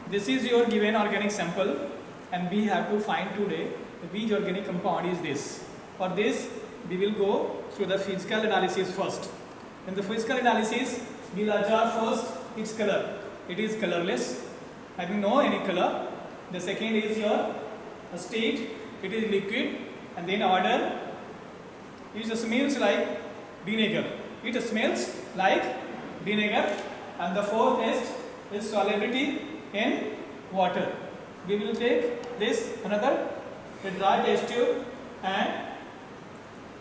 this is your given organic sample and we have to find today which organic compound is this. For this we will go through the physical analysis first. In the physical analysis we will observe first its color. It is colorless, having no any color. The second is your state, it is liquid, and then order, it smells like vinegar. It smells like vinegar. And the fourth test is solubility in water. We will take this another a dry test tube and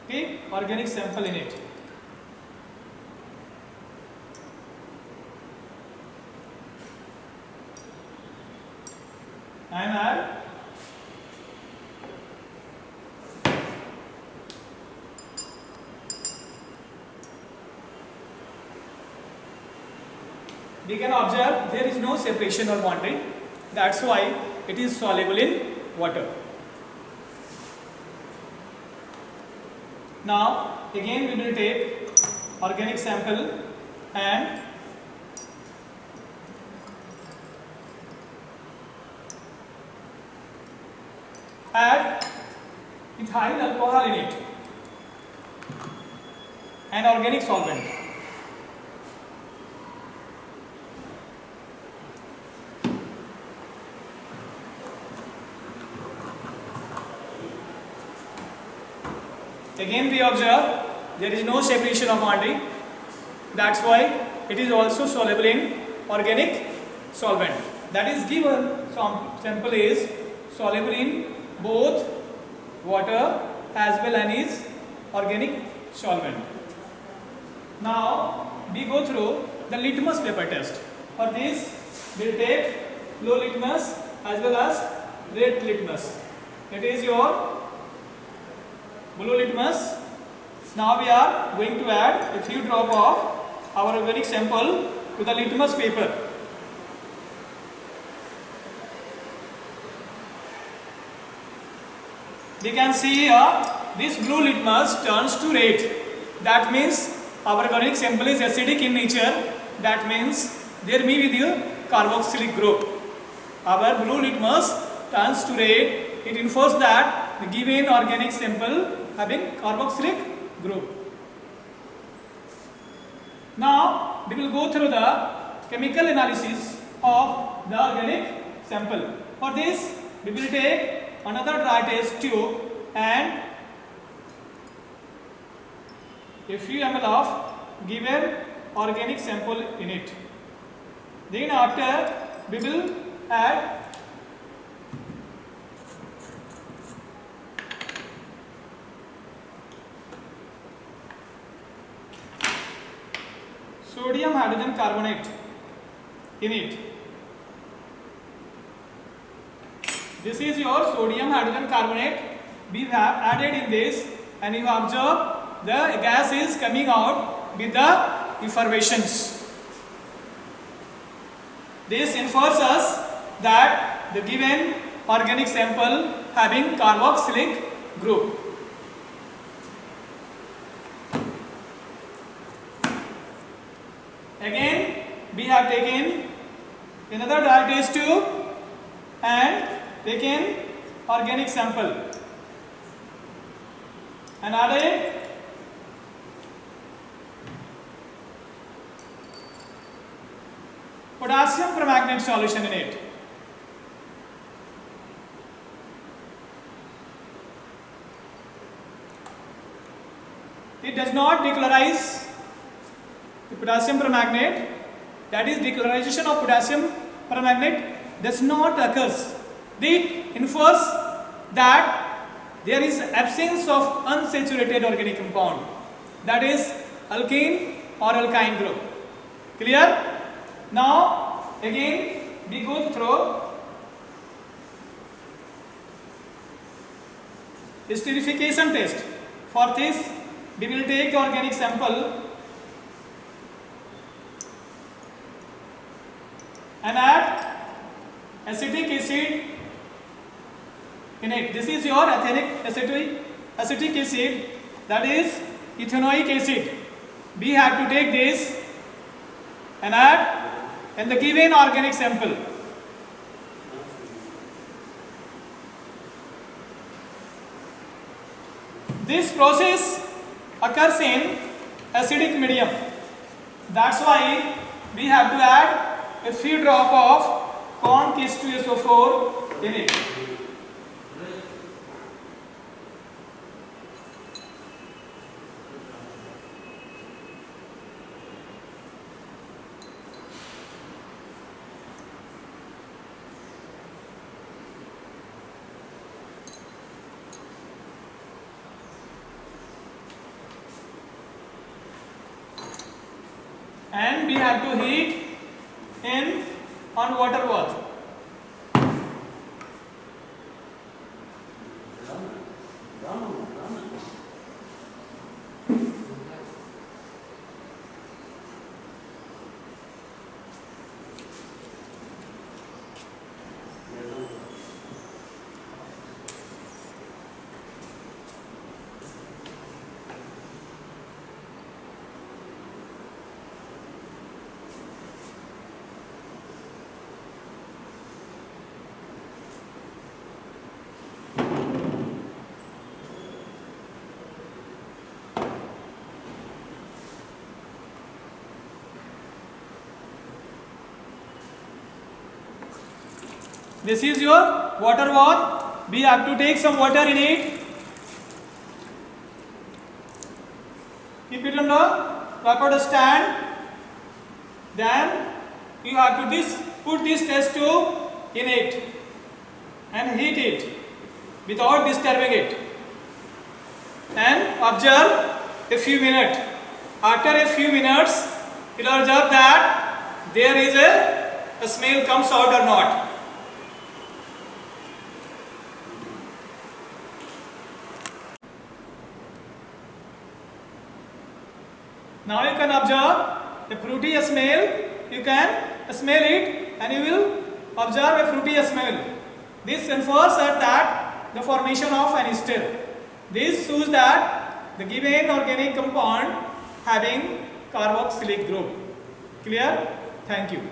take organic sample in it. And add we can observe there is no separation or bonding. That's why it is soluble in water. Now again we will take organic sample and add ethyl alcohol in it, an organic solvent. Again we observe there is no separation of bonding. That's why it is also soluble in organic solvent. That is given sample is soluble in both water as well as is organic solvent. Now we go through the litmus paper test. For this we will take blue litmus as well as red litmus. It is your blue litmus. Now we are going to add a few drops of our organic sample to the litmus paper. We can see here this blue litmus turns to red. That means our organic sample is acidic in nature. That means there may be the carboxylic group. Our blue litmus turns to red. It infers that the given organic sample having carboxylic group. Now we will go through the chemical analysis of the organic sample. For this we will take another dry test tube and a few ml of given organic sample in it. Then after we will add sodium hydrogen carbonate in it. This is your sodium hydrogen carbonate. We have added in this and you observe the gas is coming out with the effervescence. This infers us that the given organic sample having carboxylic group. Again we have taken another dry test tube and taken organic sample and added potassium permanganate solution in it. It does not decolorize the potassium permanganate. That is, decolorization of potassium permanganate does not occurs. It infers that there is absence of unsaturated organic compound, that is alkane or alkyne group. Clear? Now again we go through esterification test. For this we will take the organic sample and add acetic acid in it. This is your acetic acid, that is ethanoic acid. We have to take this and add in the given organic sample. This process occurs in acidic medium. That's why we have to add a few drop of corn K2SO4 in it. And we have to heat in on water bath. This is your water bath. We have to take some water in it. Keep it on the proper stand. Then you have to put this test tube in it and heat it without disturbing it. And observe a few minutes. After a few minutes, you will observe that there is a smell comes out or not. Now you can observe a fruity smell. You can smell it and you will observe a fruity smell. This infers that the formation of an ester. This shows that the given organic compound having carboxylic group. Clear? Thank you.